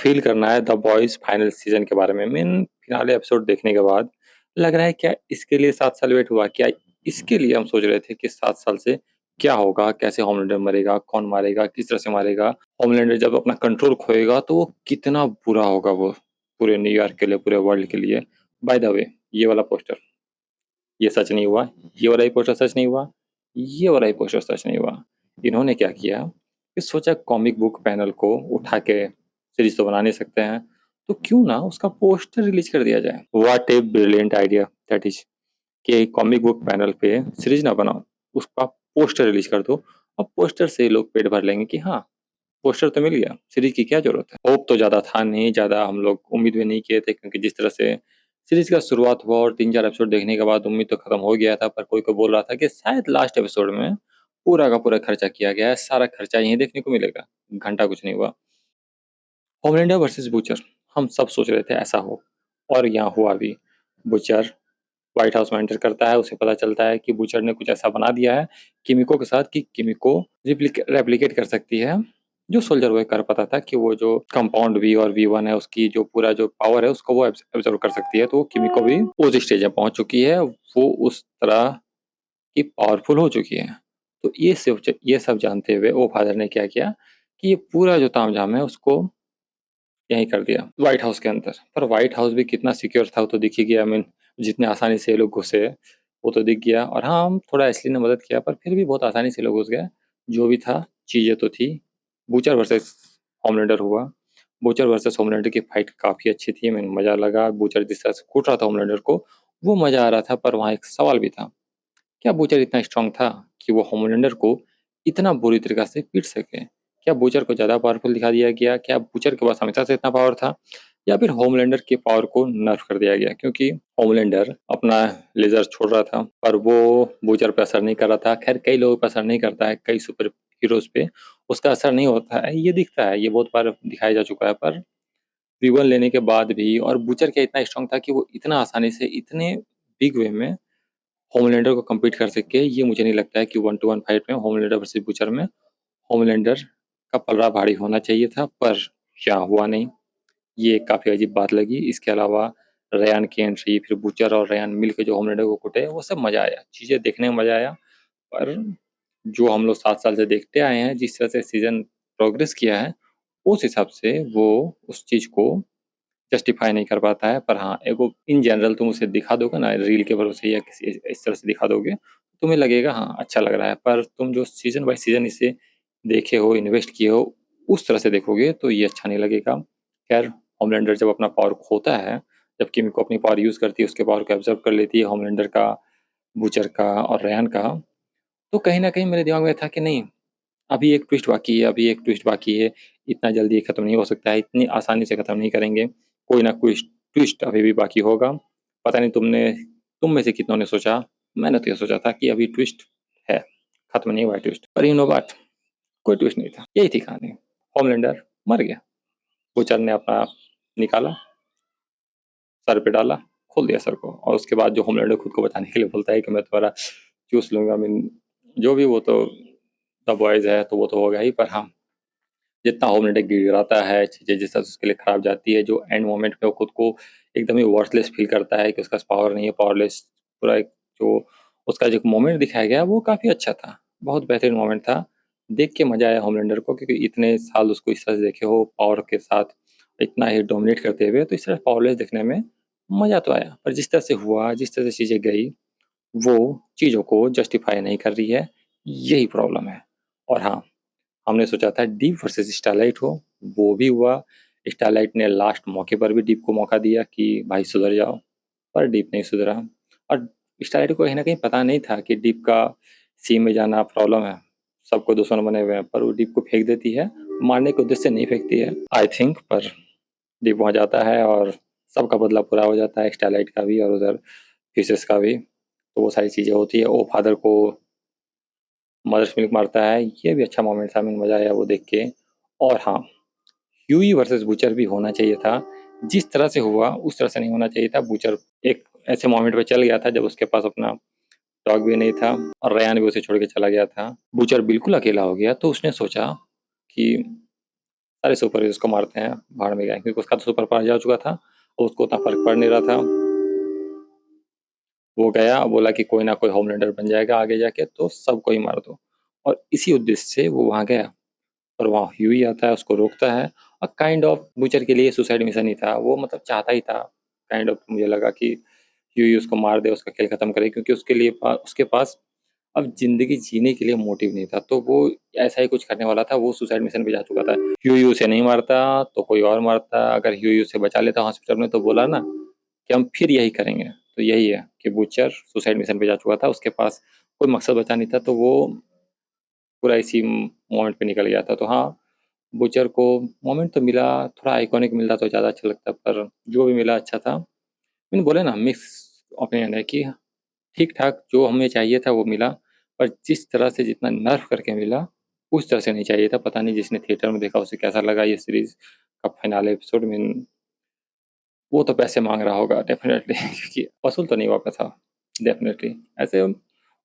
Feel करना है the boys final season के बारे में। फिनाले एपिसोड देखने के बाद लग रहा है क्या इसके लिए 7 साल वेट हुआ? क्या इसके लिए हम सोच रहे थे कि 7 साल से क्या होगा? कैसे होमलैंडर मरेगा? कौन मारेगा? किस तरह से मारेगा? होमलैंडर जब अपना कंट्रोल खोएगा तो वो कितना बुरा होगा वो, पूरे न्यूयॉर्क के लिए, पूरे वर्ल्ड के लिए। बाय द वे, ये वाला पोस्टर, ये सच नहीं हुआ। ये वाला ही पोस्टर सच नहीं हुआ। ये वाला ही पोस्टर सच नहीं हुआ। इन्होंने क्या किया कि सोचा कॉमिक बुक पैनल को उठा के सीरीज तो बना नहीं सकते हैं, तो क्यों ना उसका पोस्टर रिलीज कर दिया जाए। What a brilliant idea that is, कि कोमिक बुक पैनल पे सीरीज ना बनाओ, उसका पोस्टर रिलीज कर दो। अब पोस्टर से लोग पेट भर लेंगे कि हाँ, पोस्टर तो मिल गया, सीरीज की क्या जरूरत है। होप तो ज्यादा था नहीं, ज्यादा हम लोग उम्मीद भी नहीं किए थे, क्योंकि जिस तरह से सीरीज का शुरुआत हुआ और 3-4 एपिसोड देखने के बाद उम्मीद तो खत्म हो गया था। पर कोई को बोल रहा था कि शायद लास्ट एपिसोड में पूरा का पूरा खर्चा किया गया है, सारा खर्चा यहीं देखने को मिलेगा। घंटा कुछ नहीं हुआ। होमलैंडर वर्सेस बुचर, हम सब सोच रहे थे ऐसा हो, और यहाँ हुआ भी। बुचर व्हाइट हाउस में एंटर करता है, उसे पता चलता है कि बुचर ने कुछ ऐसा बना दिया है किमिको के साथ कि किमिको रेप्लिकेट कर सकती है जो सोल्जर बॉय कर पाता था, कि वो जो कंपाउंड वी और V1 है, उसकी जो पूरा जो पावर है उसको वो एब्जॉर्व कर सकती है। तो वो किमिको भी उस स्टेज में पहुंच चुकी है, वो उस तरह की पावरफुल हो चुकी है। तो ये सब जानते हुए वो फादर ने क्या किया कि ये पूरा जो तामझाम है उसको यहीं कर दिया, व्हाइट हाउस के अंदर। पर व्हाइट हाउस भी कितना सिक्योर था वो तो दिख ही गया। मीन जितने आसानी से ये लोग घुसे वो तो दिख गया। और हाँ, हम थोड़ा एशली ने मदद किया, पर फिर भी बहुत आसानी से लोग घुस गए। जो भी था, चीज़ें तो थी। बूचर वर्सेस होमलैंडर हुआ। बूचर वर्सेस होमलैंडर की फाइट काफ़ी अच्छी थी, मीन मज़ा लगा। बूचर जिस तरह से कूट रहा था होमलैंडर को, वो मज़ा आ रहा था। पर वहाँ एक सवाल भी था, क्या बूचर इतना स्ट्रांग था कि वो होमलैंडर को इतना बुरी तरीके से पीट सके? क्या बूचर को ज़्यादा पावरफुल दिखा दिया गया? क्या बूचर के पास हमेशा से इतना पावर था, या फिर होमलैंडर के पावर को नर्फ कर दिया गया? क्योंकि होमलैंडर अपना लेजर छोड़ रहा था, पर वो बूचर पे असर नहीं कर रहा था। खैर, कई लोगों पे असर नहीं करता है, कई सुपर हीरोज पे उसका असर नहीं होता है, ये दिखता है, ये बहुत बार दिखाया जा चुका है। पर V1 लेने के बाद भी, और बूचर क्या इतना स्ट्रांग था कि वो इतना आसानी से, इतने बिग वे में होमलैंडर को कम्पीट कर सके, ये मुझे नहीं लगता है कि 1-to-1 फाइट में होमलैंडर वर्सेस बूचर में होमलैंडर का पलड़ा भारी होना चाहिए था, पर यहाँ हुआ नहीं। ये काफ़ी अजीब बात लगी। इसके अलावा रेयान की एंट्री, फिर बूचर और रेयान मिल के जो होमलैंडर को कुटे, वो सब मज़ा आया, चीज़ें देखने में मज़ा आया। पर जो हम लोग 7 साल से देखते आए हैं, जिस तरह से सीज़न प्रोग्रेस किया है, उस हिसाब से वो उस चीज़ को जस्टिफाई नहीं कर पाता है। पर हाँ, एगो इन जनरल तुम उसे दिखा दोगे ना रील के भरोसे, या किसी इस तरह से दिखा दोगे, तुम्हें लगेगा हाँ अच्छा लग रहा है। पर तुम जो सीजन बाय सीजन इसे देखे हो, इन्वेस्ट किए हो, उस तरह से देखोगे तो ये अच्छा नहीं लगेगा। खैर, होमलैंडर जब अपना पावर खोता है, जब किमिको अपनी पावर यूज़ करती है, उसके पावर को एब्जॉर्ब कर लेती है, होमलैंडर का, बूचर का और रेयान का, तो कहीं न कहीं मेरे दिमाग में था कि नहीं, अभी एक ट्विस्ट बाकी है, अभी एक ट्विस्ट बाकी है। इतना जल्दी ये खत्म नहीं हो सकता है, इतनी आसानी से खत्म नहीं करेंगे। कोई ना कोई ट्विस्ट अभी भी बाकी होगा। पता नहीं तुम में से कितनों ने सोचा, मैंने तो ये सोचा था कि अभी ट्विस्ट है, खत्म नहीं हुआ है ट्विस्ट। पर यू नो व्हाट, कोई ट्विस्ट नहीं था, यही थी कहानी। होमलैंडर मर गया। बूचर ने अपना निकाला, सर पे डाला, खोल दिया सर को, और उसके बाद जो होमलैंडर खुद को बचाने के लिए बोलता है कि मैं तुम्हारा चूस लूँगा। आई मीन जो भी, वो तो द बॉयज़ है तो वो तो होगा ही। पर हाँ, जितना होमलैंडर गिड़गिड़ाता है, चीज़ें जिस तरह से उसके लिए खराब जाती है, जो एंड मोमेंट में वो खुद को एकदम ही वर्थलेस फील करता है कि उसके पास पावर नहीं है, पावरलेस पूरा एक जो उसका जो मोमेंट दिखाया गया वो काफ़ी अच्छा था, बहुत बेहतरीन मोमेंट था। देख के मज़ा आया होमलैंडर को, क्योंकि इतने साल उसको इस तरह से देखे हो पावर के साथ, इतना ही डोमिनेट करते हुए, तो इस तरह पावरलेस देखने में मज़ा तो आया। पर जिस तरह से हुआ, जिस तरह से चीज़ें गई, वो चीज़ों को जस्टिफाई नहीं कर रही है, यही प्रॉब्लम है। और हाँ, हमने सोचा था डीप वर्सेस स्टारलाइट हो, वो भी हुआ। स्टारलाइट ने लास्ट मौके पर भी डीप को मौका दिया कि भाई सुधर जाओ, पर डीप नहीं सुधरा। और स्टारलाइट को कहीं ना कहीं पता नहीं था कि डीप का सी में जाना प्रॉब्लम है, सबको दुश्मन बने हुए हैं, पर वो डीप को फेंक देती है, मारने के उद्देश्य से नहीं फेंकती है आई थिंक। पर डीप वहाँ जाता है और सबका बदला पूरा हो जाता है, स्टारलाइट का भी और उधर फिशेस का भी। तो वो सारी चीज़ें होती है, वो फादर को मदर्स मिल्क मारता है, ये भी अच्छा मोमेंट था, मज़ा आया वो देख के। और हाँ, ह्यूई वर्सेस बूचर भी होना चाहिए था। जिस तरह से हुआ उस तरह से नहीं होना चाहिए था। बूचर एक ऐसे मोमेंट पे चल गया था जब उसके पास अपना डॉग भी नहीं था, और रेयान भी उसे छोड़ के चला गया था। बूचर बिल्कुल अकेला हो गया, तो उसने सोचा कि सारे सुपर हीरोज़ को मारते हैं, भाड़ में गए क्योंकि उसका तो सुपर पावर जा चुका था और उसको उतना फ़र्क पड़ नहीं रहा था। वो गया, बोला कि कोई ना कोई होमलैंडर बन जाएगा आगे जाके, तो सबको ही मार दो। और इसी उद्देश्य से वो वहाँ गया और वहाँ ह्यूई आता है, उसको रोकता है और काइंड ऑफ बूचर के लिए सुसाइड मिशन ही था। वो मतलब चाहता ही था, काइंड ऑफ मुझे लगा कि ह्यूई उसको मार दे, उसका खेल खत्म करे क्योंकि उसके पास अब ज़िंदगी जीने के लिए मोटिव नहीं था। तो वो ऐसा ही कुछ करने वाला था, वो सुसाइड मिशन पे जा चुका था। ह्यूई उसे नहीं मारता, तो कोई और मारता। अगर ह्यूई उसे बचा लेता हॉस्पिटल में तो बोला ना कि हम फिर यही करेंगे। तो यही है कि बूचर सुसाइड मिशन पे जा चुका था, उसके पास कोई मकसद बचा नहीं था, तो वो पूरा इसी मोमेंट पे निकल गया था। तो हाँ, बूचर को मोमेंट तो मिला, थोड़ा आइकॉनिक मिलता तो ज़्यादा अच्छा लगता, पर जो भी मिला अच्छा था। मैंने बोला ना मिक्स ओपिनियन है कि ठीक-ठाक जो हमें चाहिए था वो मिला, पर जिस तरह से जितना नर्व करके मिला, उस तरह से नहीं चाहिए था। पता नहीं जिसने थिएटर में देखा उसे कैसा लगा ये सीरीज़ का फाइनल एपिसोड में। वो तो पैसे माँग रहा होगा डेफ़िनेटली क्योंकि वसूल तो नहीं हुआ पैसा डेफ़िनेटली। ऐसे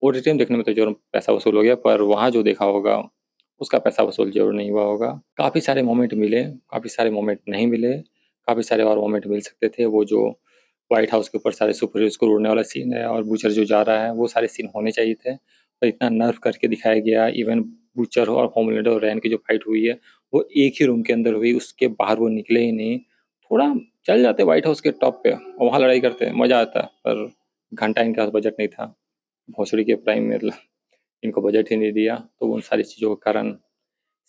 ओटीटी में देखने में तो ज़रूर पैसा वसूल हो गया, पर वहाँ जो देखा होगा, उसका पैसा वसूल ज़रूर नहीं हुआ होगा। काफ़ी सारे मोमेंट मिले, काफ़ी सारे मोमेंट नहीं मिले, काफ़ी सारे और मोमेंट मिल सकते थे। वो जो व्हाइट हाउस के ऊपर सारे सुपर हीरोज़ को उड़ने वाला सीन है और बूचर जो जा रहा है, वो सारे सीन होने चाहिए थे। पर इतना नर्व करके दिखाया गया, इवन बूचर और होमलैंडर और रैन की जो फाइट हुई है, वो एक ही रूम के अंदर हुई, उसके बाहर वो निकले ही नहीं। थोड़ा चल जाते व्हाइट हाउस के टॉप पे और वहाँ लड़ाई करते, मज़ा आता, पर घंटा इनके पास बजट नहीं था। भोसड़ी के प्राइम में मतलब इनको बजट ही नहीं दिया, तो उन सारी चीज़ों के कारण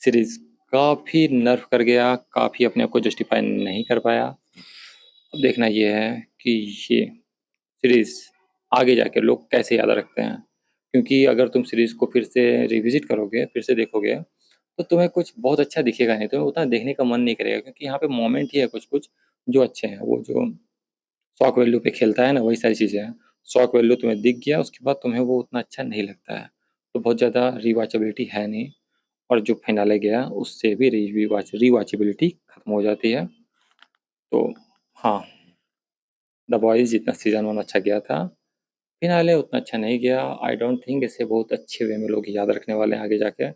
सीरीज़ काफ़ी नर्व कर गया, काफ़ी अपने आप को जस्टिफाई नहीं कर पाया। अब देखना ये है कि ये सीरीज़ आगे जाके लोग कैसे याद रखते हैं, क्योंकि अगर तुम सीरीज़ को फिर से रिविज़िट करोगे, फिर से देखोगे, तो तुम्हें कुछ बहुत अच्छा दिखेगा नहीं, तुम्हें उतना देखने का मन नहीं करेगा क्योंकि यहाँ पे मोमेंट ही है कुछ-कुछ जो अच्छे हैं। वो जो शॉक वैल्यू पे खेलता है ना, वही सारी चीज़ें हैं। शॉक वैल्यू तुम्हें दिख गया, उसके बाद तुम्हें वो उतना अच्छा नहीं लगता है। तो बहुत ज़्यादा रिवॉचेबिलिटी है नहीं और जो फिनाले गया उससे भी रिवॉचेबिलिटी खत्म हो जाती है। तो हाँ, द बॉयज़ जितना सीज़न 1 अच्छा गया था, फिनाले उतना अच्छा नहीं गया। आई डोंट थिंक इसे बहुत अच्छे वे में लोग याद रखने वाले हैं आगे जाके।